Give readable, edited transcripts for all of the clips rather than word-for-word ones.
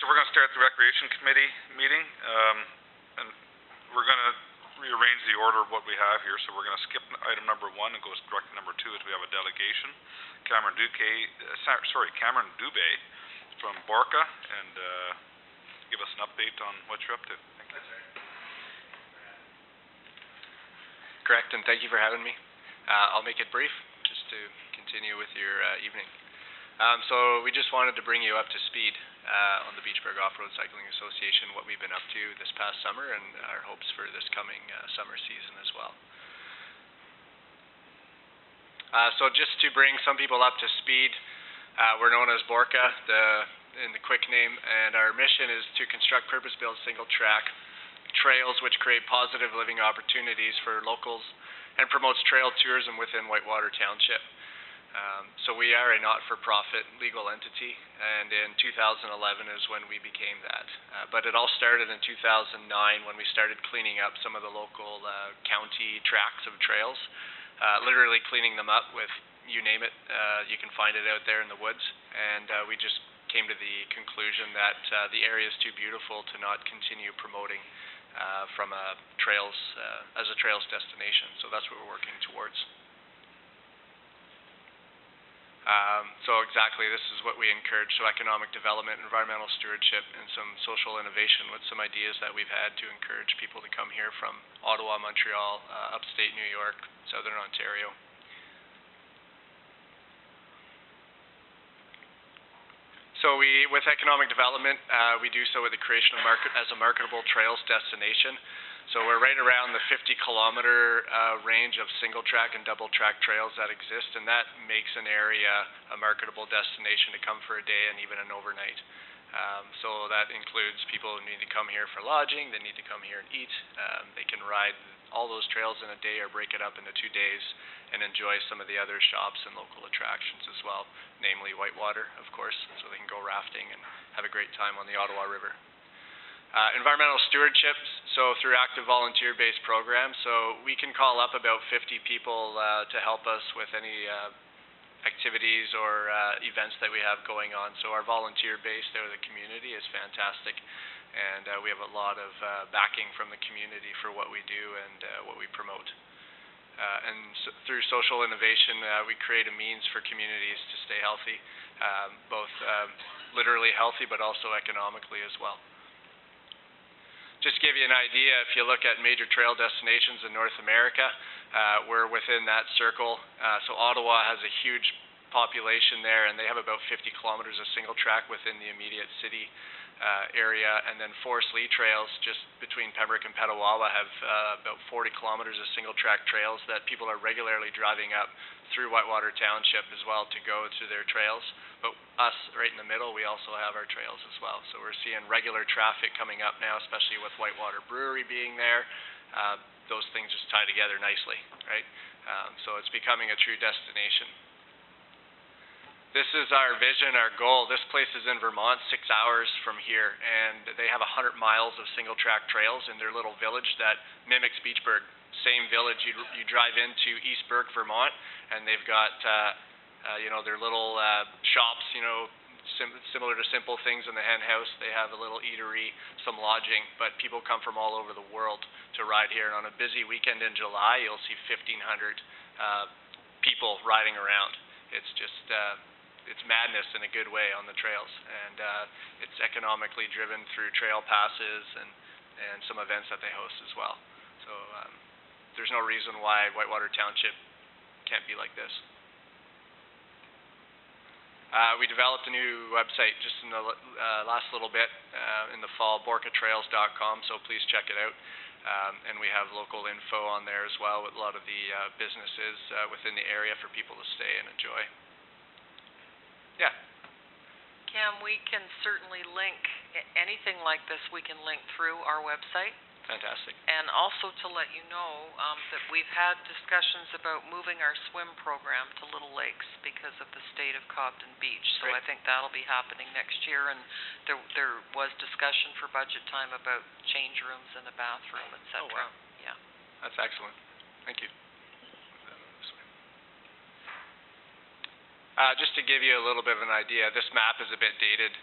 we're going to start the Recreation Committee meeting, and we're going to rearrange the order of what we have here. So we're going to skip item number 1 and go direct to number 2 as we have a delegation. Cameron Dubé from Borca, and give us an update on what you're up to. Thank you. Correct, and thank you for having me. I'll make it brief, just to continue with your evening. So we just wanted to bring you up to speed on the Beachburg Off-Road Cycling Association, what we've been up to this past summer, and our hopes for this coming summer season as well. So just to bring some people up to speed, we're known as Borca in the quick name, and our mission is to construct purpose-built single-track trails which create positive living opportunities for locals and promotes trail tourism within Whitewater Township. So we are a not-for-profit legal entity, and in 2011 is when we became that. But it all started in 2009 when we started cleaning up some of the local county tracts of trails, literally cleaning them up with, you name it, you can find it out there in the woods. And we just came to the conclusion that the area is too beautiful to not continue promoting from a trails as a trails destination. So that's what we're working towards. So exactly, this is what we encourage, so economic development, environmental stewardship, and some social innovation with some ideas that we've had to encourage people to come here from Ottawa, Montreal, upstate New York, southern Ontario. So with economic development, we do so with the creation of as a marketable trails destination. So we're right around the 50-kilometer range of single-track and double-track trails that exist, and that makes an area a marketable destination to come for a day and even an overnight. So that includes people who need to come here for lodging, they need to come here and eat, they can ride all those trails in a day or break it up into 2 days and enjoy some of the other shops and local attractions as well, namely Whitewater, of course, so they can go rafting and have a great time on the Ottawa River. Environmental stewardship, so through active volunteer-based programs, so we can call up about 50 people to help us with any activities or events that we have going on. So our volunteer base there, the community, is fantastic, and we have a lot of backing from the community for what we do and what we promote. And so through social innovation, we create a means for communities to stay healthy, both literally healthy but also economically as well. Just to give you an idea, if you look at major trail destinations in North America, we're within that circle. So Ottawa has a huge population there, and they have about 50 kilometers of single track within the immediate city area, and then Forest Lee trails just between Pembroke and Petawawa have about 40 kilometers of single track trails that people are regularly driving up through Whitewater Township as well to go to their trails. But us, right in the middle, we also have our trails as well. So we're seeing regular traffic coming up now, especially with Whitewater Brewery being there. Those things just tie together nicely, right? So it's becoming a true destination. This is our vision, our goal. This place is in Vermont, 6 hours from here, and they have 100 miles of single-track trails in their little village that mimics Beachburg. Same village. You drive into East Burke, Vermont, and they've got their little shops, similar to Simple Things in the Hen House. They have a little eatery, some lodging, but people come from all over the world to ride here. And on a busy weekend in July, you'll see 1,500 people riding around. It's just it's madness in a good way on the trails, and it's economically driven through trail passes and some events that they host as well. So there's no reason why Whitewater Township can't be like this. We developed a new website just in the last little bit in the fall, borcatrails.com, so please check it out. And we have local info on there as well with a lot of the businesses within the area for people to stay and enjoy. Yeah. Cam, we can certainly link anything like this. We can link through our website. Fantastic. And also to let you know that we've had discussions about moving our swim program to Little Lakes because of the state of Cobden Beach. So Great. I think that'll be happening next year. And there was discussion for budget time about change rooms and a bathroom, etc. Oh, wow. Yeah. That's excellent. Thank you. Just to give you a little bit of an idea, this map is a bit dated,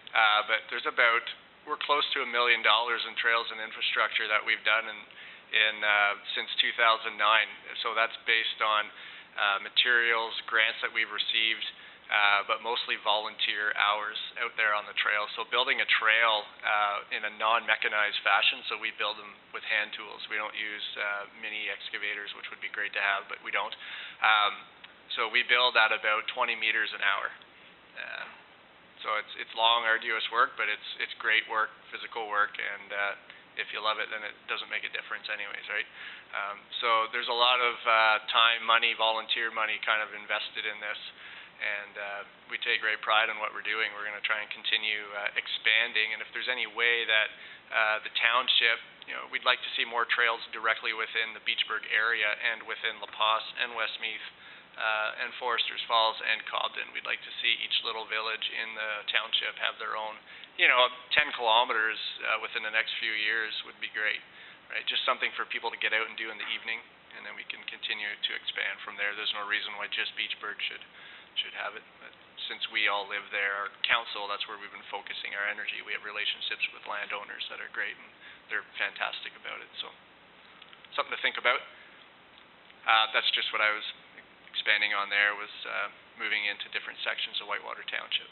but there's about we're close to $1 million in trails and infrastructure that we've done since 2009. So that's based on materials, grants that we've received, but mostly volunteer hours out there on the trail. So building a trail in a non-mechanized fashion, so we build them with hand tools. We don't use mini excavators, which would be great to have, but we don't. So we build at about 20 meters an hour. So it's long, arduous work, but it's great work, physical work, and if you love it, then it doesn't make a difference anyways, right? So there's a lot of time, money, volunteer money kind of invested in this, and we take great pride in what we're doing. We're going to try and continue expanding, and if there's any way that the township, we'd like to see more trails directly within the Beachburg area and within La Paz and Westmeath, and Foresters Falls and Cobden. We'd like to see each little village in the township have their own, 10 kilometers within the next few years would be great, right? Just something for people to get out and do in the evening, and then we can continue to expand from there. There's no reason why just Beachburg should have it, but since we all live there, our council, that's where we've been focusing our energy. We have relationships with landowners that are great, and they're fantastic about it, so something to think about. That's just what I was expanding on there, was moving into different sections of Whitewater Township.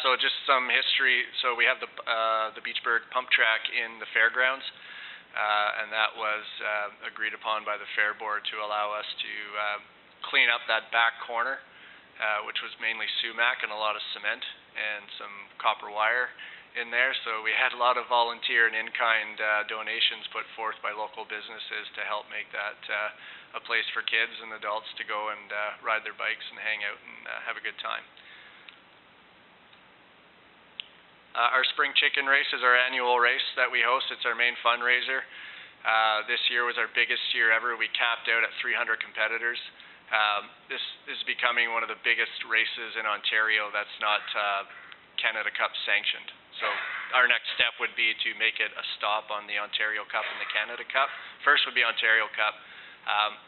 So just some history. So we have the Beachburg pump track in the fairgrounds, and that was agreed upon by the fair board to allow us to clean up that back corner, which was mainly sumac and a lot of cement and some copper wire in there. So we had a lot of volunteer and in-kind donations put forth by local businesses to help make that a place for kids and adults to go and ride their bikes and hang out and have a good time. Our spring chicken race is our annual race that we host. It's our main fundraiser. This year was our biggest year ever. We capped out at 300 competitors. This is becoming one of the biggest races in Ontario that's not Canada Cup sanctioned. So our next step would be to make it a stop on the Ontario Cup and the Canada Cup. First would be Ontario Cup.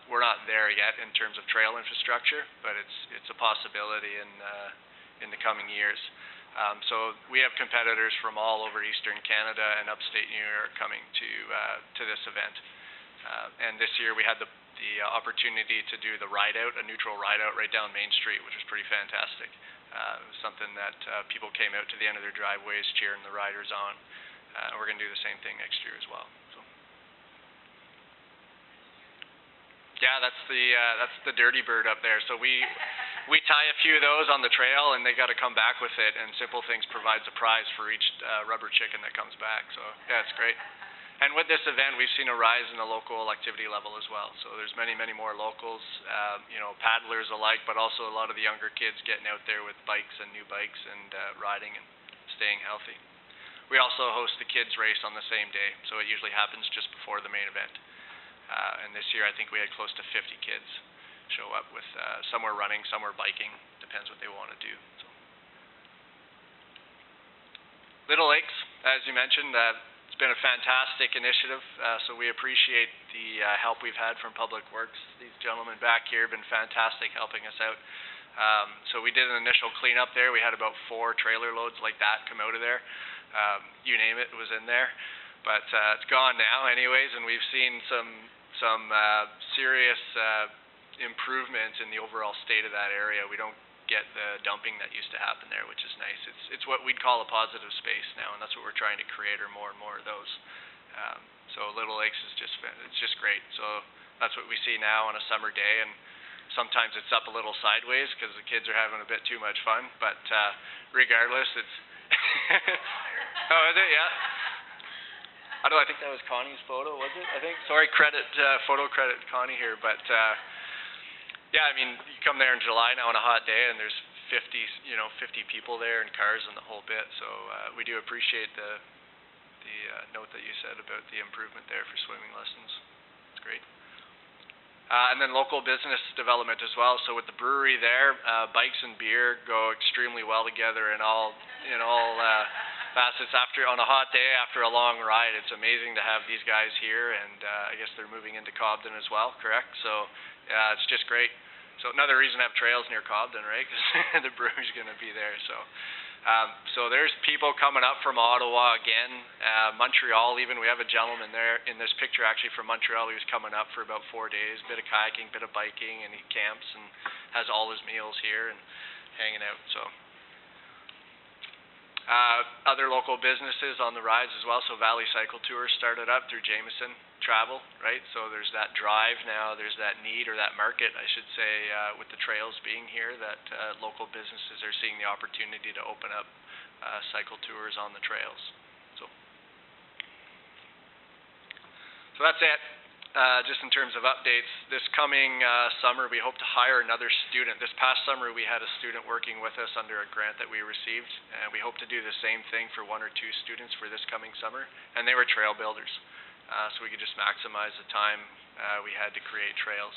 We're not there yet in terms of trail infrastructure, but it's a possibility in the coming years. So we have competitors from all over Eastern Canada and upstate New York coming to this event. And this year we had the opportunity to do the ride out, a neutral ride out right down Main Street, which was pretty fantastic. It was something that people came out to the end of their driveways cheering the riders on. We're going to do the same thing next year as well. So. Yeah, that's the Dirty Bird up there. So we tie a few of those on the trail, and they got to come back with it. And Simple Things provides a prize for each rubber chicken that comes back. So yeah, it's great. And with this event, we've seen a rise in the local activity level as well. So there's many more locals, paddlers alike, but also a lot of the younger kids getting out there with bikes and new bikes and riding and staying healthy. We also host the kids race on the same day, so it usually happens just before the main event. And this year, I think we had close to 50 kids show up with some were running, some were biking, depends what they want to do. So. Little Lakes, as you mentioned, it's been a fantastic initiative, so we appreciate the help we've had from Public Works. These gentlemen back here have been fantastic helping us out. So we did an initial cleanup there. We had about 4 trailer loads like that come out of there. You name it, was in there. But it's gone now anyways, and we've seen some serious improvements in the overall state of that area. We don't get the dumping that used to happen there, which is nice. It's what we'd call a positive space now, and that's what we're trying to create, or more and more of those. So Little Lakes is just great. So that's what we see now on a summer day, and sometimes it's up a little sideways because the kids are having a bit too much fun. But regardless, it's oh, is it? Yeah. I don't know, I think that was Connie's photo, was it? I think. Sorry, photo credit Connie here, but. Yeah, I mean, you come there in July now on a hot day, and there's 50 people there and cars and the whole bit. So we do appreciate the note that you said about the improvement there for swimming lessons. It's great. And then local business development as well. So with the brewery there, bikes and beer go extremely well together in all facets. On a hot day after a long ride, it's amazing to have these guys here, and I guess they're moving into Cobden as well, correct? So yeah, it's just great. So another reason to have trails near Cobden, right? Because the brewery's going to be there. So there's people coming up from Ottawa again, Montreal even. We have a gentleman there in this picture actually from Montreal. He was coming up for about 4 days, bit of kayaking, bit of biking, and he camps and has all his meals here and hanging out. So other local businesses on the rides as well. So Valley Cycle Tours started up through Jameson Travel, right? So there's that drive now, there's that need or that market, I should say, with the trails being here, that local businesses are seeing the opportunity to open up cycle tours on the trails. So that's it. Just in terms of updates, this coming summer we hope to hire another student. This past summer we had a student working with us under a grant that we received, and we hope to do the same thing for 1 or 2 students for this coming summer, and they were trail builders. So we could just maximize the time we had to create trails.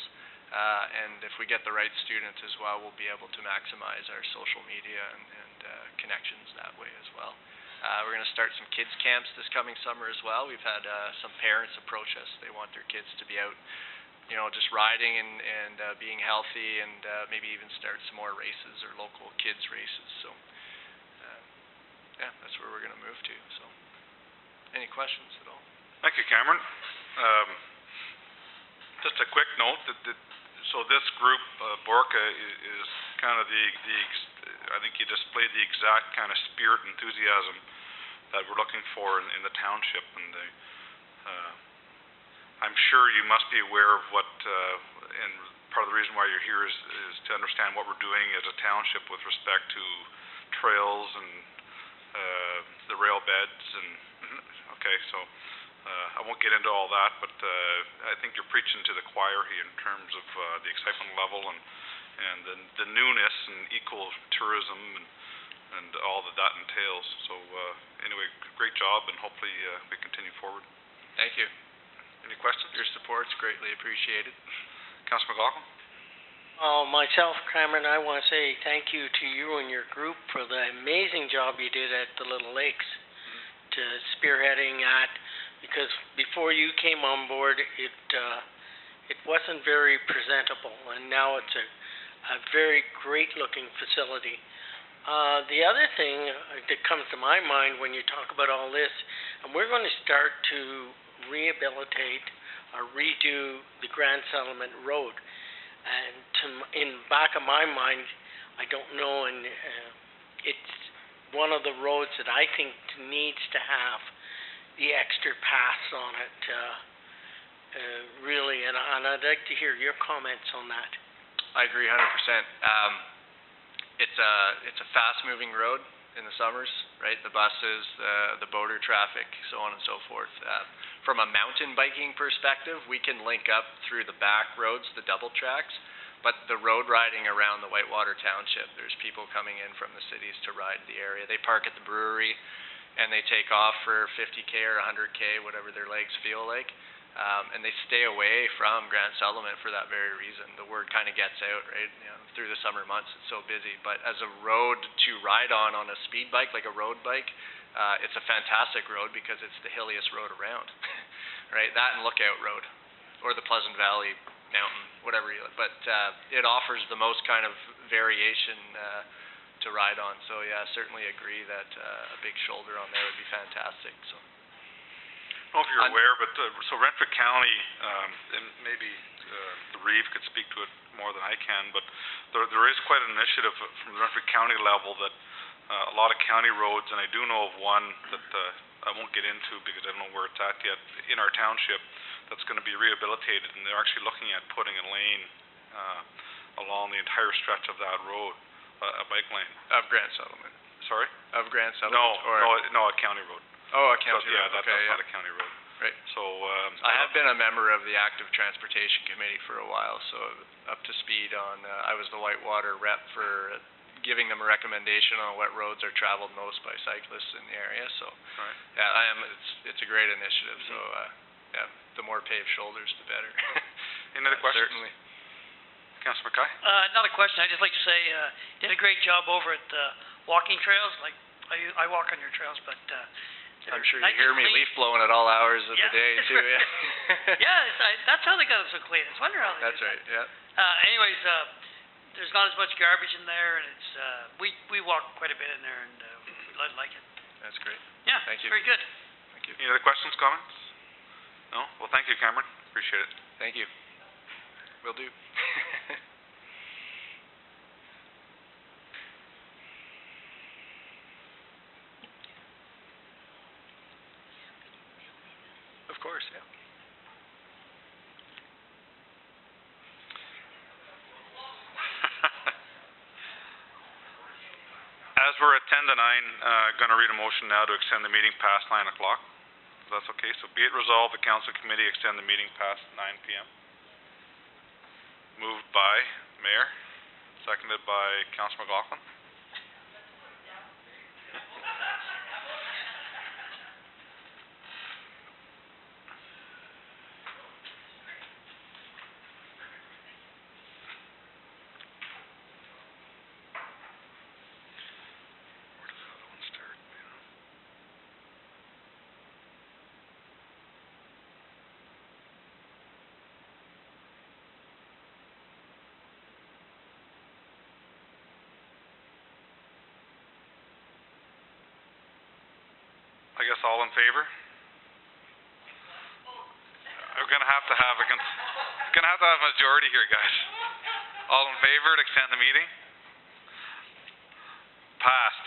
And if we get the right students as well, we'll be able to maximize our social media and connections that way as well. We're going to start some kids camps this coming summer as well. We've had some parents approach us. They want their kids to be out, just riding and being healthy, and maybe even start some more races or local kids races. So yeah, that's where we're going to move to. So any questions at all? Thank you, Cameron. Just a quick note so this group, Borka, is kind of I think you displayed the exact kind of spirit and enthusiasm that we're looking for in the township, and I'm sure you must be aware of what, and part of the reason why you're here is to understand what we're doing as a township with respect to trails and the rail beds, and okay, so I won't get into all that, but I think you're preaching to the choir here in terms of the excitement level and the newness and ecotourism and all that entails. So anyway, great job, and hopefully we continue forward. Thank you. Any questions? Your support's greatly appreciated. Councillor McLaughlin? Myself, Cameron, I want to say thank you to you and your group for the amazing job you did at the Little Lakes, to spearheading that, because before you came on board, it wasn't very presentable, and now it's a very great looking facility. The other thing that comes to my mind when you talk about all this, and we're going to start to rehabilitate or redo the Grand Settlement Road, and in back of my mind, I don't know, and it's one of the roads that I think needs to have the extra paths on it, really, and I'd like to hear your comments on that. I agree 100%. It's a fast-moving road in the summers, right? The buses, the boater traffic, so on and so forth. From a mountain biking perspective, we can link up through the back roads, the double tracks, but the road riding around the Whitewater Township, there's people coming in from the cities to ride the area. They park at the brewery, and they take off for 50K or 100K, whatever their legs feel like. And they stay away from Grand Settlement for that very reason. The word kind of gets out, right? Through the summer months, it's so busy. But as a road to ride on a speed bike, like a road bike, it's a fantastic road because it's the hilliest road around, right? That and Lookout Road, or the Pleasant Valley Mountain, whatever you like. But it offers the most kind of variation to ride on. So yeah, I certainly agree that a big shoulder on there would be fantastic. So. I don't know if you're aware, but so Renfrew County, and maybe the Reeve could speak to it more than I can, but there is quite an initiative from the Renfrew County level that a lot of county roads, and I do know of one that I won't get into because I don't know where it's at yet, in our township, that's going to be rehabilitated, and they're actually looking at putting a lane along the entire stretch of that road, a bike lane. Of Grand Settlement. Sorry? Of Grand Settlement? No, a county road. Oh, a county road. Yeah, that's not a county road. Right. So I have been a member of the Active Transportation Committee for a while, so up to speed on. I was the Whitewater rep for giving them a recommendation on what roads are traveled most by cyclists in the area. So right. Yeah, I am. It's a great initiative. So yeah, the more paved shoulders, the better. Any other questions? Certainly. Councillor Mackay? Another question. I'd just like to say, did a great job over at walking trails. Like I walk on your trails, but. I'm sure you hear me leaf blowing at all hours of the day too. Yeah. Yeah, that's how they got it so clean. I was wondering how they. That's did right. that. Yeah. Anyways, there's not as much garbage in there, and it's, we walk quite a bit in there, and, we like it. That's great. Yeah, Thank you. very good. Thank you. Any other questions, comments? No? Well, thank you, Cameron. Appreciate it. Thank you. Will do. Of course, yeah. As we're at 10 to 9, gonna read a motion now to extend the meeting past 9 o'clock. If that's okay. So be it resolved, the council committee extend the meeting past 9 p.m. Moved by Mayor, seconded by Councilor McLaughlin. Where does the other one start? I guess all in favor? We're gonna have to have a majority here, guys. All in favor to extend the meeting? Passed.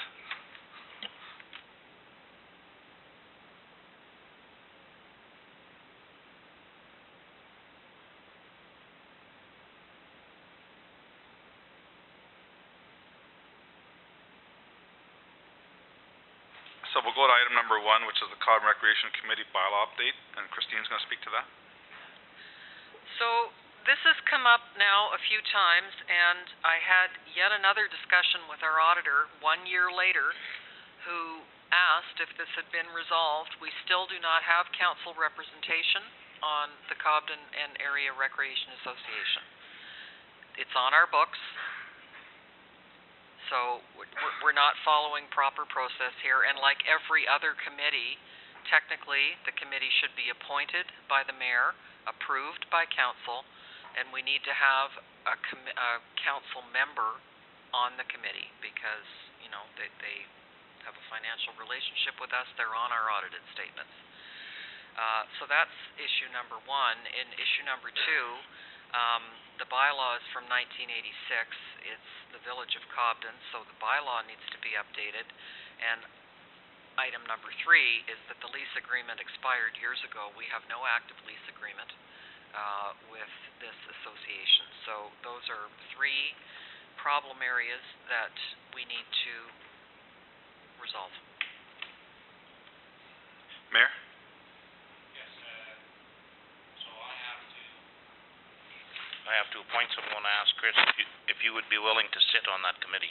So we'll go to item number 1, which is the Cod Recreation Committee bylaw update, and Christine's gonna speak to that. So, this has come up now a few times, and I had yet another discussion with our auditor 1 year later, who asked if this had been resolved. We still do not have council representation on the Cobden and Area Recreation Association. It's on our books. So we're not following proper process here, and like every other committee, technically the committee should be appointed by the mayor, approved by council, and we need to have a council member on the committee because, you know, they have a financial relationship with us. They're on our audited statements. So that's issue number 1. And issue number 2, the bylaw is from 1986. It's the Village of Cobden, so the bylaw needs to be updated. And item number 3 is that the lease agreement expired years ago. We have no active lease agreement with this association. So those are 3 problem areas that we need to resolve. Mayor? I have to appoint someone. I ask Chris if you would be willing to sit on that committee.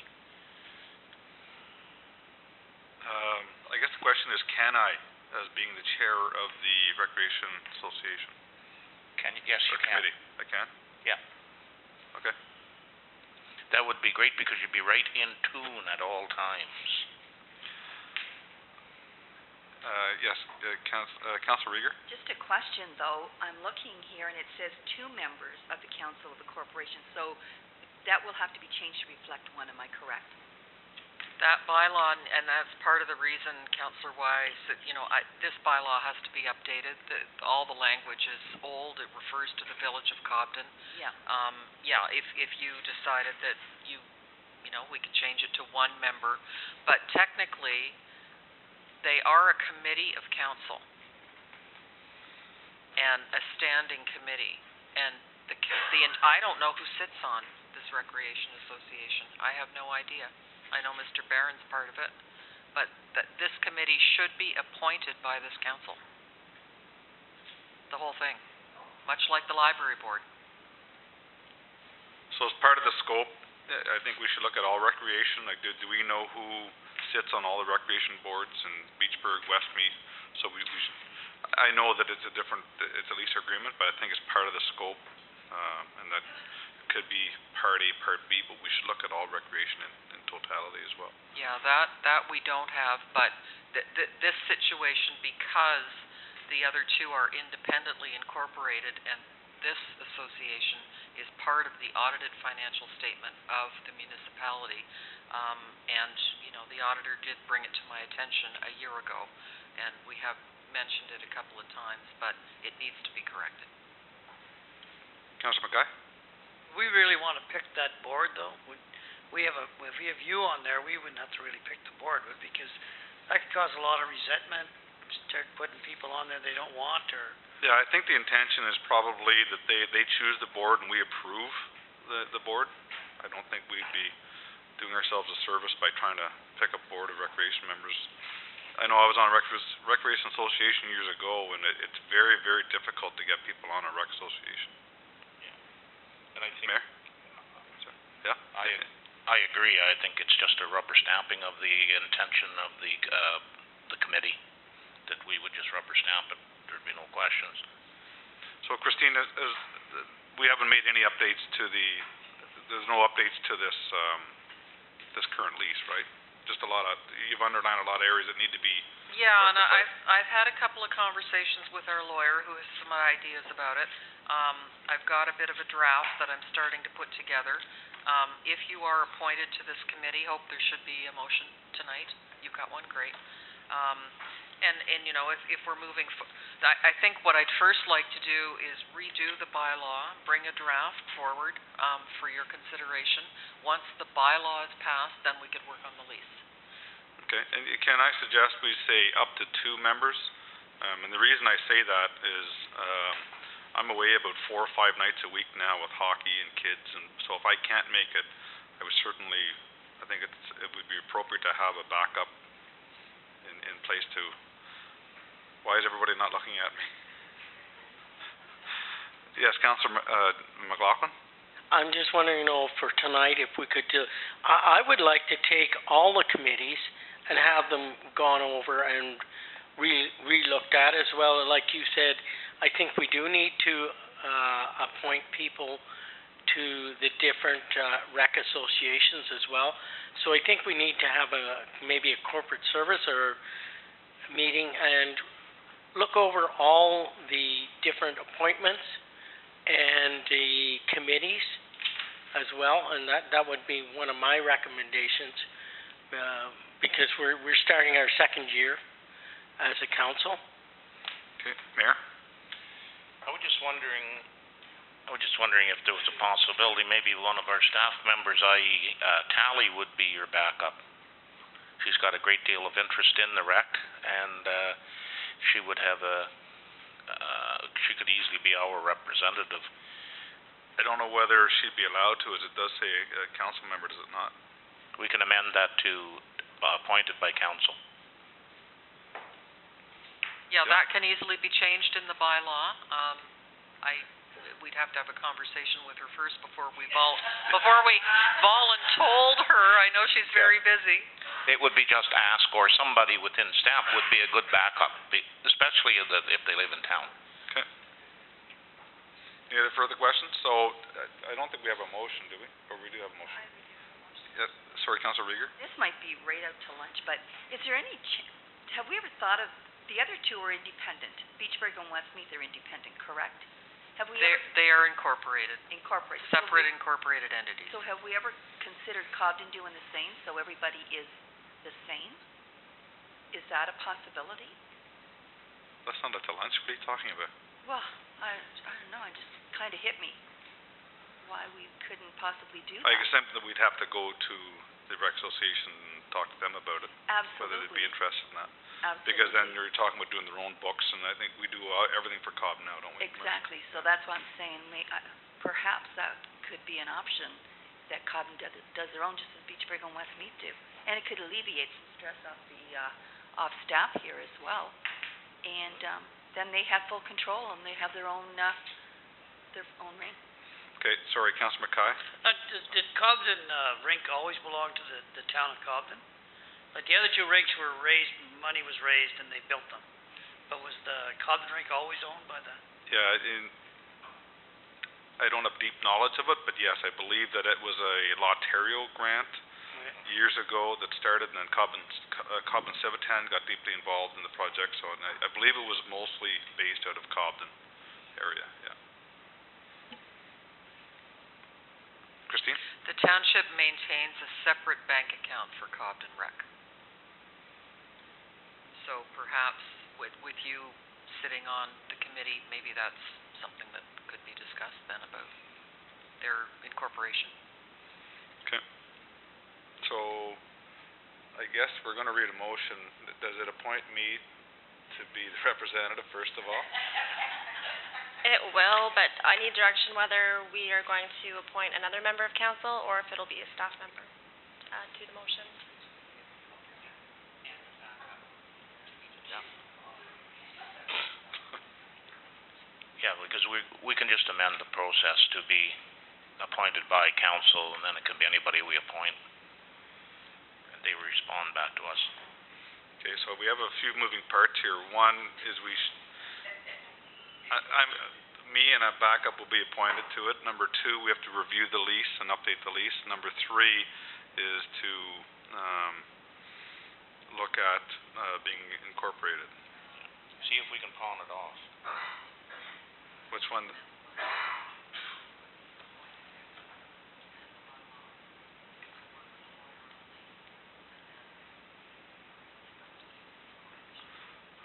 I guess the question is, can I, as being the chair of the Recreation Association? Can you? Yes, you Or can. committee? I can? Yeah. Okay. That would be great because you'd be right in tune at all times. Yes, Councilor Rieger? Just a question, though. I'm looking here, and it says 2 members of the council of the corporation, so that will have to be changed to reflect 1, am I correct? That bylaw, and that's part of the reason, Councillor Wise, that, you know, this bylaw has to be updated. All the language is old. It refers to the Village of Cobden. Yeah. Yeah, if you decided that you know, we could change it to 1 member, but technically, they are a committee of council and a standing committee, and I don't know who sits on this recreation association. I have no idea. I know Mr. Barron's part of it, but this committee should be appointed by this council. The whole thing, much like the library board. So as part of the scope, I think we should look at all recreation. Like, do we know who sits on all the recreation boards in Beachburg, Westmeath? So we should, I know that it's a lease agreement, but I think it's part of the scope, and that could be part A, part B, but we should look at all recreation in totality as well. Yeah, that we don't have, but this situation, because the other 2 are independently incorporated and this association is part of the audited financial statement of the municipality. And, you know, the auditor did bring it to my attention a year ago, and we have mentioned it a couple of times, but it needs to be corrected. Councillor McKay? We really want to pick that board, though. If we have you on there, we wouldn't have to really pick the board, but because that could cause a lot of resentment, start putting people on there they don't want, or... Yeah, I think the intention is probably that they choose the board and we approve the board. I don't think we'd be doing ourselves a service by trying to pick a board of recreation members. I know I was on a recreation association years ago, and it's very, very difficult to get people on a rec association. And I think... Mayor? Yeah? I agree. I think it's just a rubber stamping of the intention of the committee, that we would just rubber stamp it. There'd be no questions. So, Christine, we haven't made any updates to there's no updates to this current lease, right? Just you've underlined a lot of areas that need to be... Yeah, and I've had a couple of conversations with our lawyer who has some ideas about it. I've got a bit of a draft that I'm starting to put together. If you are appointed to this committee, hope there should be a motion tonight. You've got one, great. And you know, if we're moving, I think what I'd first like to do is redo the bylaw, bring a draft forward for your consideration. Once the bylaw is passed, then we could work on the lease. Okay, and can I suggest we say up to 2 members? And the reason I say that is I'm away about 4 or 5 nights a week now with hockey and kids, and so if I can't make it, I think it would be appropriate to have a backup in place too. Why is everybody not looking at me? Yes, Councillor McLaughlin? I'm just wondering, for tonight, if we could do... I would like to take all the committees and have them gone over and re-looked at as well. Like you said, I think we do need to appoint people to the different rec associations as well. So I think we need to have maybe a corporate service or meeting and look over all the different appointments and the committees as well, and that would be one of my recommendations, because we're starting our second year as a council. Okay, Mayor? I was just wondering if there was a possibility maybe one of our staff members, i.e. Tally, would be your backup. She's got a great deal of interest in the rec, and she would have she could easily be our representative. I don't know whether she'd be allowed to, as it does say a council member, does it not? We can amend that to appointed by council. Yeah, that can easily be changed in the bylaw. We'd have to have a conversation with her first before we voluntold her. I know she's very busy. It would be just ask, or somebody within staff would be a good backup, especially if they live in town. Okay. Any other further questions? So, I don't think we have a motion, do we? Or we do have a motion? Yeah, sorry, Councillor Rieger? This might be right out to lunch, but is there any have we ever thought of, the other 2 are independent. Beachburg and Westmeath are independent, correct? Have we They are incorporated. Incorporated. Separate incorporated entities. So have we ever considered Cobden doing the same, so everybody is the same? Is that a possibility? That's not at the lunch. What are you talking about? Well, I don't know, it just kind of hit me why we couldn't possibly do that. I guess that we'd have to go to the rec association and talk to them about it. Absolutely. Whether they'd be interested in that. Absolutely. Because then you're talking about doing their own books, and I think we do everything for Cobden now, don't we? Exactly, so that's what I'm saying, perhaps that could be an option, that Cobden does their own, just as Beachburg and Westmeath do. And it could alleviate some stress off staff here as well. And then they have full control, and they have their own reign. Okay, sorry, Councillor McKay? Did Cobden rink always belong to the town of Cobden? Like the other 2 rinks were raised, money was raised, and they built them. But was the Cobden rink always owned by the... Yeah, I don't have deep knowledge of it, but yes, I believe that it was a Lotterio grant years ago that started, and then Cobden Civitan got deeply involved in the project, so I believe it was mostly based out of Cobden area, yeah. The township maintains a separate bank account for Cobden Rec. So perhaps with you sitting on the committee, maybe that's something that could be discussed then about their incorporation. Okay. So, I guess we're gonna read a motion. Does it appoint me to be the representative, first of all? It will, but I need direction whether we are going to appoint another member of council or if it'll be a staff member to add to the motion. Yeah, because we can just amend the process to be appointed by council, and then it can be anybody we appoint. And they respond back to us. Okay, so we have a few moving parts here. One is me and a backup will be appointed to it. Number two, we have to review the lease and update the lease. Number three is to look at being incorporated. See if we can pawn it off. Which one?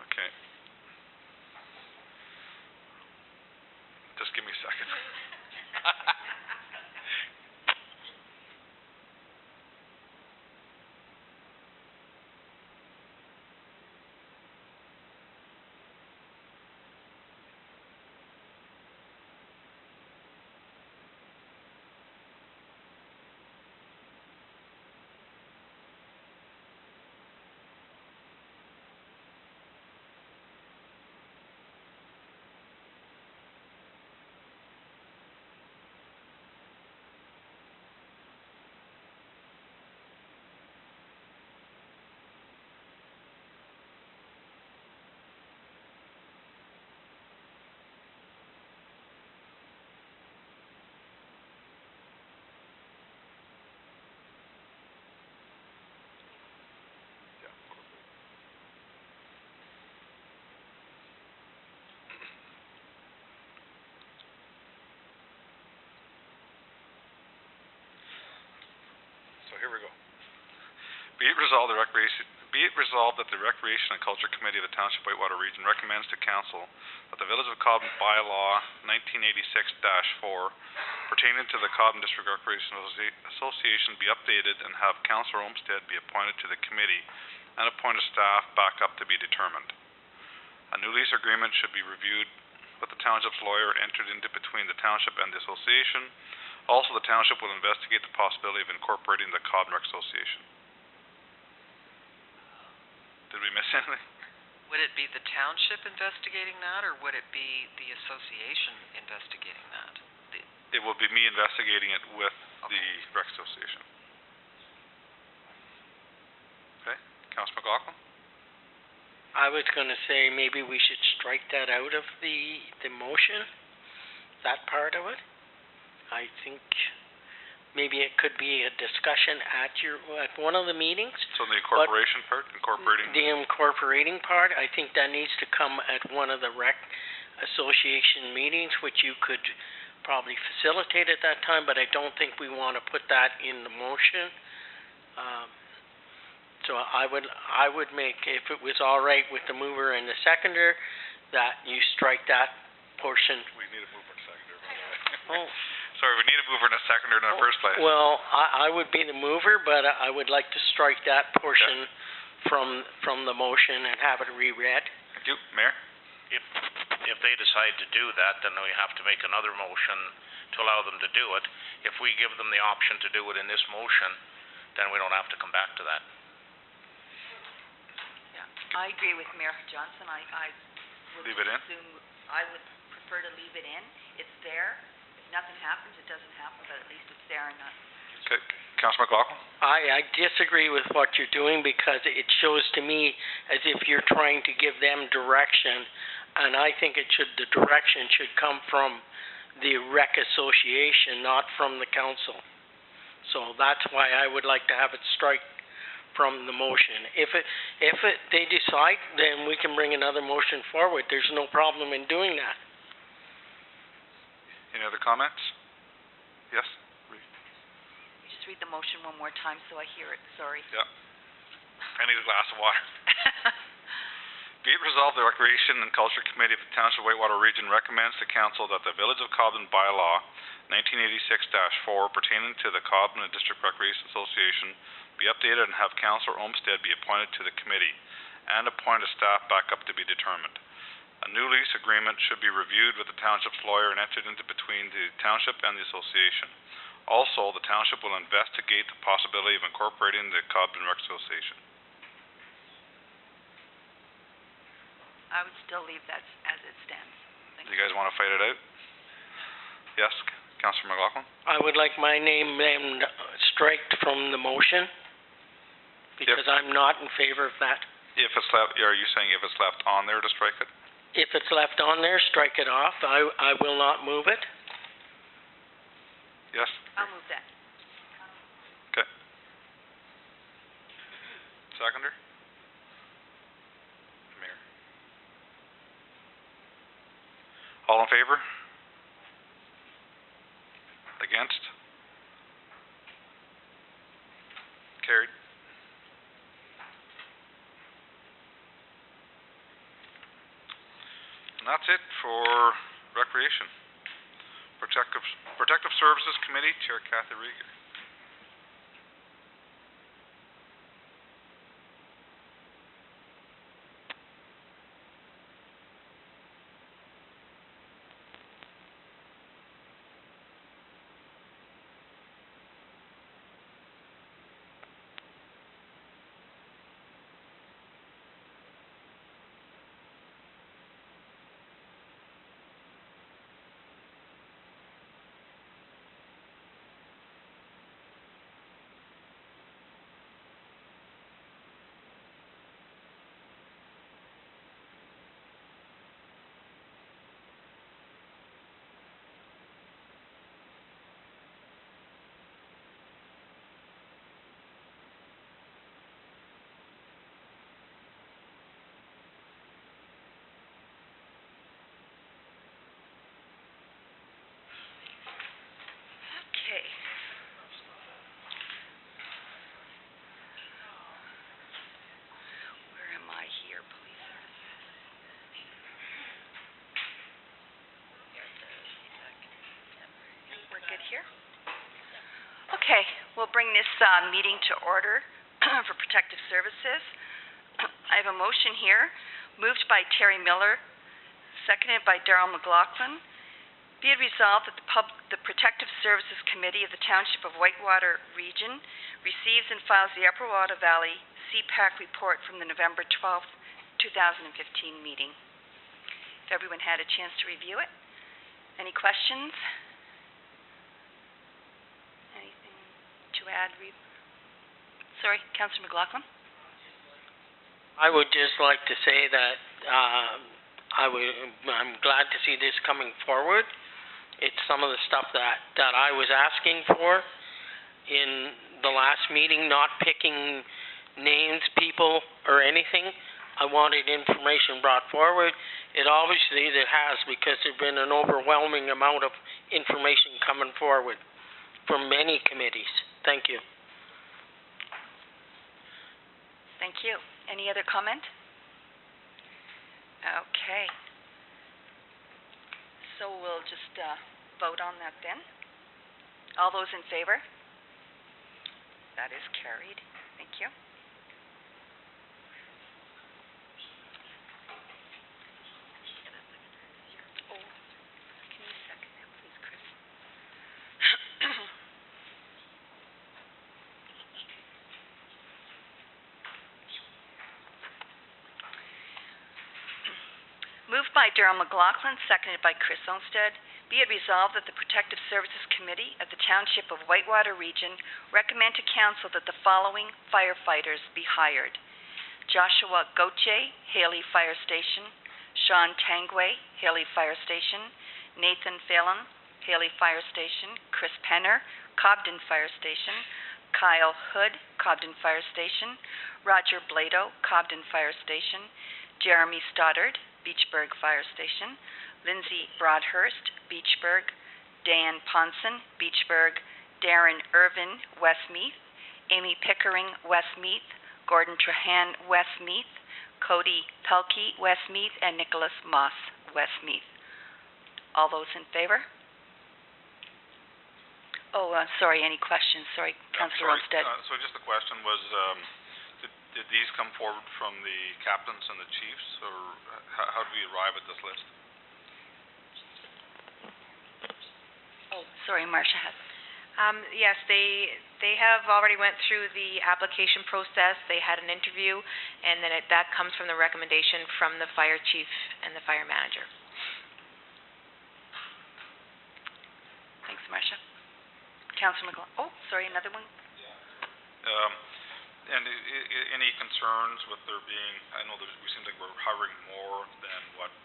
Okay. Just give me a second. So here we go. Be it resolved that the Recreation and Culture Committee of the Township Whitewater Region recommends to Council that the Village of Cobden Bylaw 1986-4 pertaining to the Cobden District Recreation Association be updated and have Councillor Olmsted be appointed to the committee and appoint a staff backup to be determined. A new lease agreement should be reviewed with the Township's lawyer and entered into between the Township and the Association. Also, the Township will investigate the possibility of incorporating the Cobden Rec Association. Did we miss anything? Would it be the township investigating that, or would it be the association investigating that? It will be me investigating it with the Rec Association. Okay, Councillor McLaughlin? I was gonna say maybe we should strike that out of the motion, that part of it. I think maybe it could be a discussion at one of the meetings. So the incorporation part, incorporating? The incorporating part, I think that needs to come at one of the Rec Association meetings, which you could probably facilitate at that time, but I don't think we want to put that in the motion. So I would make, if it was all right with the mover and the seconder, that you strike that portion. We need a mover and seconder, by the way. Oh. Sorry, we need a mover and a seconder in the first place. Well, I would be the mover, but I would like to strike that portion from the motion and have it reread. Thank you. Mayor? If they decide to do that, then we have to make another motion to allow them to do it. If we give them the option to do it in this motion, then we don't have to come back to that. Yeah, I agree with Mayor Johnson. I would Leave it in? assume, I would prefer to leave it in. It's there. If nothing happens, it doesn't happen, but at least it's there and not. Okay, Councillor McLaughlin? I disagree with what you're doing because it shows to me as if you're trying to give them direction, and I think the direction should come from the Rec Association, not from the council. So that's why I would like to have it strike from the motion. If they decide, then we can bring another motion forward. There's no problem in doing that. Any other comments? Yes? read the motion one more time so I hear it, sorry. Yeah. I need a glass of water. Be it resolved, the Recreation and Culture Committee of the Township of Whitewater Region recommends to Council that the Village of Cobden Bylaw 1986-4 pertaining to the Cobden District Recreation Association be updated and have Councillor Olmsted be appointed to the committee and appoint a staff backup to be determined. A new lease agreement should be reviewed with the Township's lawyer and entered into between the Township and the Association. Also, the Township will investigate the possibility of incorporating the Cobden Rec Association. I would still leave that as it stands. Do you guys want to fight it out? Yes, Councillor McLaughlin? I would like my name then striked from the motion, because I'm not in favor of that. If it's left, are you saying if it's left on there to strike it? If it's left on there, strike it off. I will not move it. Yes? I'll move that. Okay. Seconder? Mayor. All in favor? Against? Carried. And that's it for recreation. Protective Services Committee, Chair Kathy Rieger. Okay. Where am I here, police services? We're good here? Okay, we'll bring this meeting to order for Protective Services. I have a motion here, moved by Terry Miller, seconded by Darrell McLaughlin. Be it resolved that the Protective Services Committee of the Township of Whitewater Region receives and files the Upper Water Valley CPAC report from the November 12th, 2015 meeting. If everyone had a chance to review it. Any questions? Anything to add? Sorry, Councillor McLaughlin? I would just like to say that I'm glad to see this coming forward. It's some of the stuff that I was asking for in the last meeting, not picking names, people, or anything. I wanted information brought forward. It obviously has, because there's been an overwhelming amount of information coming forward from many committees. Thank you. Thank you. Any other comment? Okay. So we'll just vote on that then. All those in favor? That is carried. Thank you. Oh, can you second that, please, Chris? Moved by Darrell McLaughlin, seconded by Chris Olmsted. Be it resolved that the Protective Services Committee of the Township of Whitewater Region recommend to Council that the following firefighters be hired: Joshua Gauthier, Haley Fire Station; Sean Tangway, Haley Fire Station; Nathan Phelan, Haley Fire Station; Chris Penner, Cobden Fire Station; Kyle Hood, Cobden Fire Station; Roger Blado, Cobden Fire Station; Jeremy Stoddard, Beachburg Fire Station; Lindsay Broadhurst, Beachburg; Dan Ponson, Beachburg; Darren Irvin, Westmeath, Amy Pickering, Westmeath, Gordon Trahan, Westmeath, Cody Pelkey, Westmeath, and Nicholas Moss, Westmeath. All those in favor? Oh, sorry, any questions? Sorry, Councillor Olmsted. So just the question was, did these come forward from the captains and the chiefs, or how do we arrive at this list? Oh, sorry, Marcia has. Yes, they have already went through the application process. They had an interview, and then that comes from the recommendation from the fire chief and the fire manager. Thanks, Marcia. Councillor McLaughlin. Oh, sorry, another one. And any concerns with there being? I know that we seem like we're hiring more than what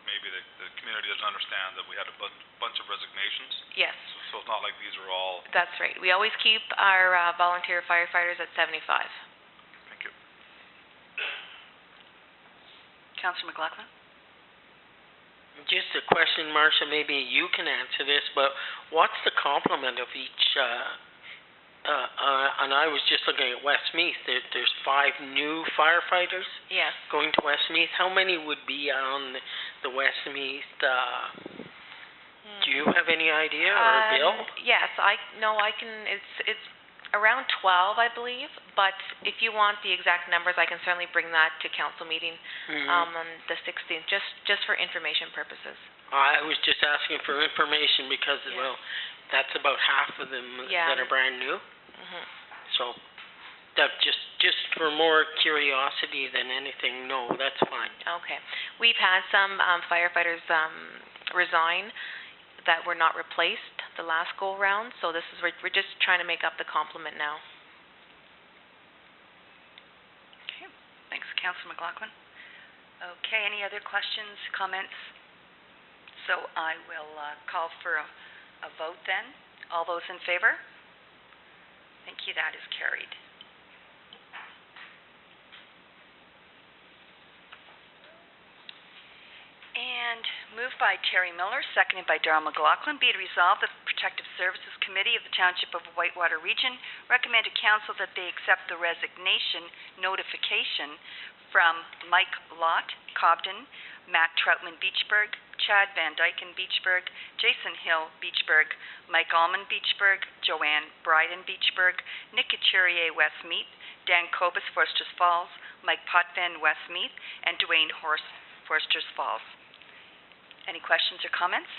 maybe the community doesn't understand, that we had a bunch of resignations. Yes. So it's not like these are all. That's right. We always keep our volunteer firefighters at 75. Thank you. Councillor McLaughlin. Just a question, Marcia, maybe you can answer this, but what's the complement of each, and I was just looking at Westmeath, there's 5 new firefighters Yes. going to Westmeath. How many would be on the Westmeath, do you have any idea, or Bill? Yes, I can, it's around 12, I believe, but if you want the exact numbers, I can certainly bring that to council meeting on the 16th, just for information purposes. I was just asking for information because, well, that's about half of them that are brand new. So that just for more curiosity than anything, no, that's fine. Okay. We've had some firefighters resign that were not replaced the last go round, so we're just trying to make up the complement now. Okay, thanks, Councillor McLaughlin. Okay, any other questions, comments? So I will call for a vote then. All those in favor? Thank you, that is carried. And moved by Terry Miller, seconded by Darrell McLaughlin, be it resolved that the Protective Services Committee of the Township of Whitewater Region recommend to Council that they accept the resignation notification from Mike Lott, Cobden, Matt Troutman, Beachburg, Chad Van Dyken, Beachburg, Jason Hill, Beachburg, Mike Allman, Beachburg, Joanne Bryden, Beachburg, Nick Couturier, Westmeath, Dan Cobus, Forsters Falls, Mike Potvin, Westmeath, and Dwayne Horse, Forsters Falls. Any questions or comments?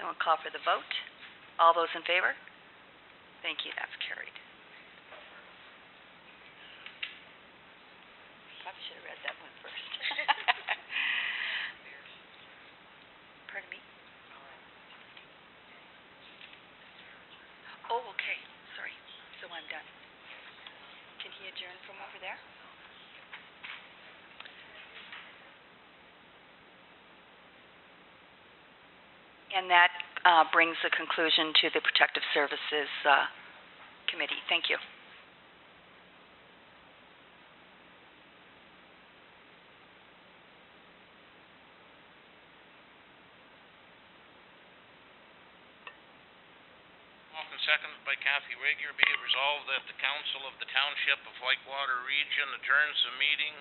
Then we'll call for the vote. All those in favor? Thank you, that's carried. Probably should have read that one first. Pardon me? Oh, okay, sorry. So I'm done. Can he adjourn from over there? And that brings a conclusion to the Protective Services Committee. Thank you. Often seconded by Kathy Rager, be it resolved that the Council of the Township of Whitewater Region adjourns the meeting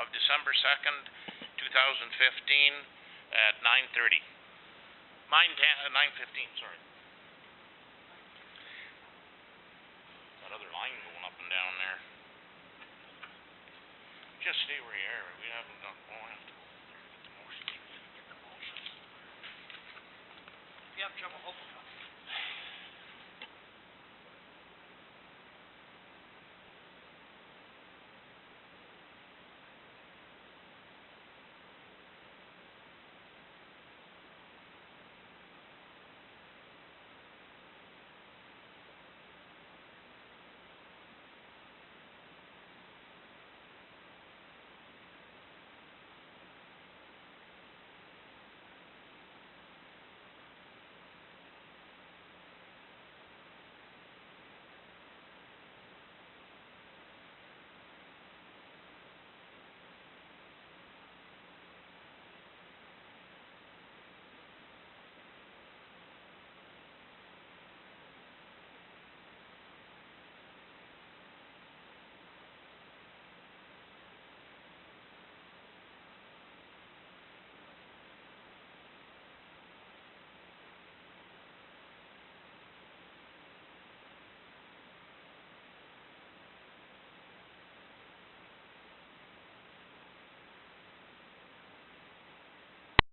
of December 2nd, 2015 at 9:30. 9:15, sorry. That other line going up and down there. Just stay where you are. We haven't got, won't have to go there. Get the motion. If you have trouble,